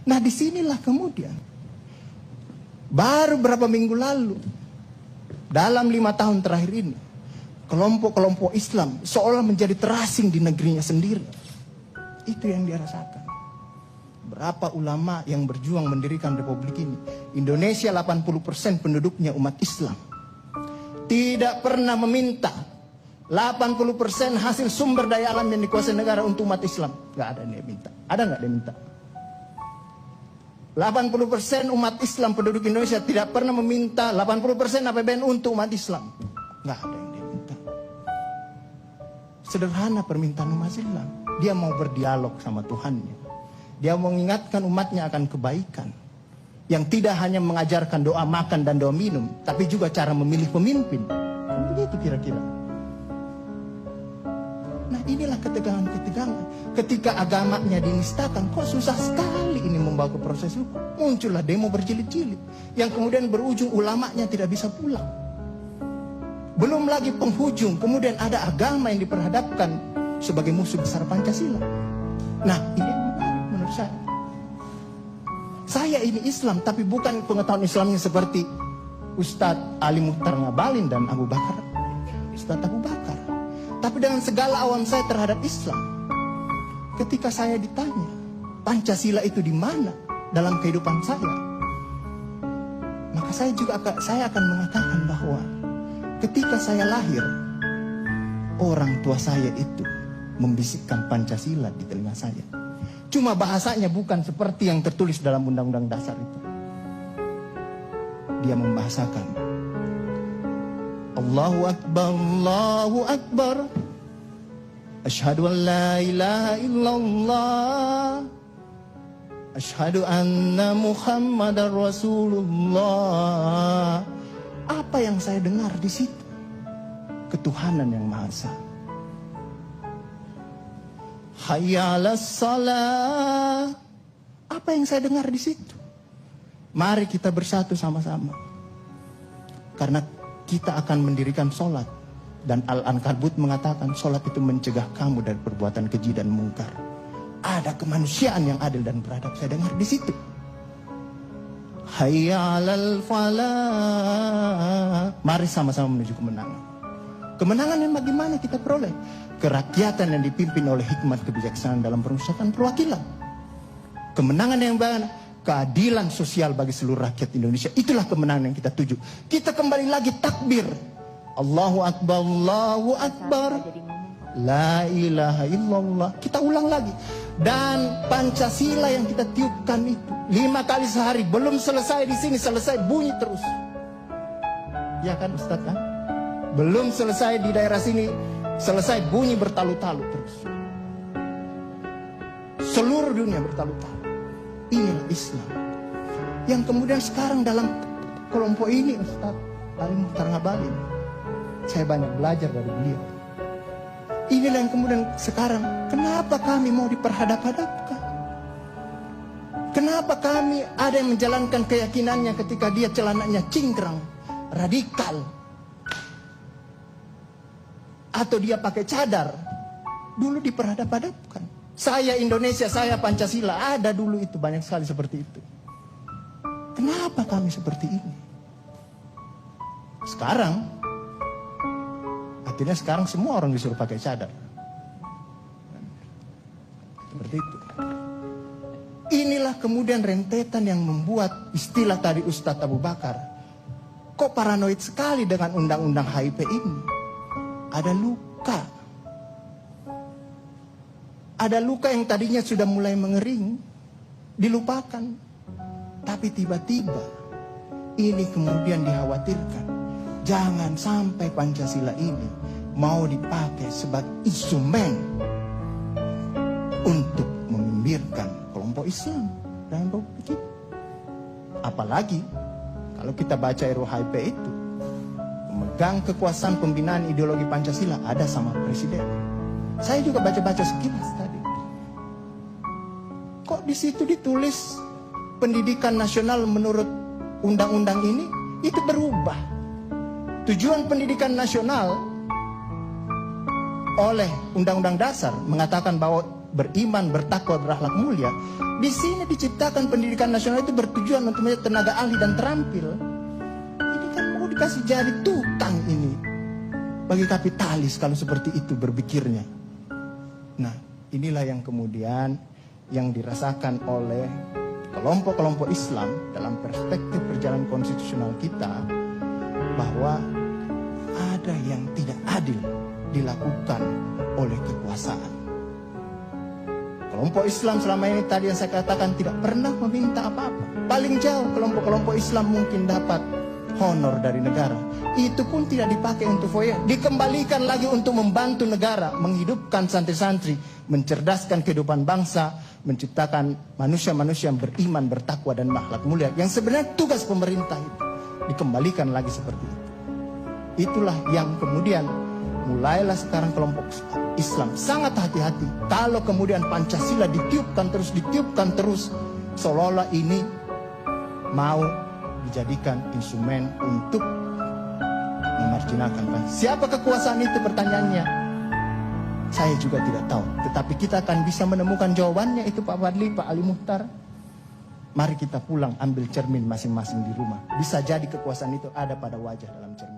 Nah disinilah kemudian, baru berapa minggu lalu, dalam 5 tahun terakhir ini, kelompok-kelompok Islam seolah menjadi terasing di negerinya sendiri. Itu yang dia rasakan. Berapa ulama yang berjuang mendirikan republik ini. Indonesia 80% penduduknya umat Islam. Tidak pernah meminta 80% hasil sumber daya alam yang dikuasai negara untuk umat Islam. Gak ada yang dia minta. Ada gak dia minta? 80% umat Islam penduduk Indonesia tidak pernah meminta 80% APBN untuk umat Islam. Gak ada yang dia minta. Sederhana permintaan umat Islam. Dia mau berdialog sama Tuhannya. Dia mau mengingatkan umatnya akan kebaikan. Yang tidak hanya mengajarkan doa makan dan doa minum, tapi juga cara memilih pemimpin. Begitu kira-kira. Nah inilah ketegangan-ketegangan. Ketika agamanya dinistakan, kok susah sekali ini membawa ke proses hukum. Muncullah demo berjilid-jilid. Yang kemudian berujung ulamanya tidak bisa pulang. Belum lagi penghujung, kemudian ada agama yang diperhadapkan sebagai musuh besar Pancasila. Nah ini menarik menurut saya. Saya ini Islam, tapi bukan pengetahuan Islamnya seperti Ustadz Ali Mukhtar Ngabalin dan Abu Bakar. Ustadz Abu Bakar. Tapi dengan segala awam saya terhadap Islam. Ketika saya ditanya, Pancasila itu di mana dalam kehidupan saya? Maka saya akan mengatakan bahwa ketika saya lahir, orang tua saya itu membisikkan Pancasila di telinga saya. Cuma bahasanya bukan seperti yang tertulis dalam Undang-Undang Dasar itu. Dia membahasakan Allahu Akbar, Allahu Akbar, Asyhadu an la ilaha illallah, Asyhadu anna Muhammadar Rasulullah. Apa yang saya dengar di situ? Ketuhanan yang Maha Esa. Hayya 'alas shalah. Apa yang saya dengar di situ? Mari kita bersatu sama-sama. Karena kita akan mendirikan sholat. Dan Al-Ankabut mengatakan sholat itu mencegah kamu dari perbuatan keji dan mungkar. Ada kemanusiaan yang adil dan beradab. Saya dengar di situ. Hayya 'alal falah. Mari sama-sama menuju kemenangan. Kemenangan yang bagaimana kita peroleh? Kerakyatan yang dipimpin oleh hikmat kebijaksanaan dalam permusyawaratan perwakilan. Kemenangan yang bagaimana? Keadilan sosial bagi seluruh rakyat Indonesia. Itulah kemenangan yang kita tuju. Kita kembali lagi takbir. Allahu Akbar, Allahu Akbar, la ilaha illallah. Kita ulang lagi. Dan Pancasila yang kita tiupkan itu 5 kali sehari. Belum selesai di sini, selesai bunyi terus. Ya kan Ustaz kan? Belum selesai di daerah sini, selesai bunyi bertalu-talu terus. Seluruh dunia bertalu-talu. Inilah Islam. Yang kemudian sekarang dalam kelompok ini Ustaz Ali Mukhtar Ngabalin, saya banyak belajar dari beliau. Inilah yang kemudian sekarang, kenapa kami mau diperhadap-hadapkan? Kenapa kami ada yang menjalankan keyakinannya ketika dia celananya cingkrang, radikal, atau dia pakai cadar, dulu diperhadap-hadapkan. Saya Indonesia, saya Pancasila, ada dulu itu banyak sekali seperti itu. Kenapa kami seperti ini? Sekarang, artinya sekarang semua orang disuruh pakai cadar. Seperti itu. Inilah kemudian rentetan yang membuat istilah tadi Ustadz Abu Bakar, kok paranoid sekali dengan undang-undang HIP ini. Ada luka. Ada luka yang tadinya sudah mulai mengering, dilupakan. Tapi tiba-tiba ini kemudian dikhawatirkan. Jangan sampai Pancasila ini mau dipakai sebagai instrumen untuk membibirkan kelompok Islam dalam republik kita. Apalagi kalau kita baca RUU-HIP itu, pemegang kekuasaan pembinaan ideologi Pancasila ada sama presiden. Saya juga baca-baca sekilas tadi. Kok di situ ditulis pendidikan nasional menurut undang-undang ini itu berubah. Tujuan pendidikan nasional oleh Undang-Undang Dasar mengatakan bahwa beriman, bertakwa, berakhlak mulia. Di sini diciptakan pendidikan nasional itu bertujuan untuk menjadi tenaga ahli dan terampil. Ini kan mau dikasih jadi tukang ini bagi kapitalis kalau seperti itu berpikirnya. Nah, inilah yang kemudian yang dirasakan oleh kelompok-kelompok Islam dalam perspektif perjalanan konstitusional kita, bahwa ada yang tidak adil dilakukan oleh kekuasaan. Kelompok Islam selama ini tadi yang saya katakan tidak pernah meminta apa-apa. Paling jauh kelompok-kelompok Islam mungkin dapat honor dari negara. Itu pun tidak dipakai untuk foya, dikembalikan lagi untuk membantu negara, menghidupkan santri-santri, mencerdaskan kehidupan bangsa, menciptakan manusia-manusia yang beriman, bertakwa dan akhlak mulia. Yang sebenarnya tugas pemerintah itu dikembalikan lagi seperti itu. Itulah yang kemudian mulailah sekarang kelompok Islam sangat hati-hati kalau kemudian Pancasila ditiupkan terus, seolah-olah ini mau dijadikan instrumen untuk memarjinalkan. Siapa kekuasaan itu, pertanyaannya? Saya juga tidak tahu. Tetapi kita akan bisa menemukan jawabannya itu, Pak Fadli, Pak Ali Muhtar. Mari kita pulang ambil cermin masing-masing di rumah. Bisa jadi kekuasaan itu ada pada wajah dalam cermin.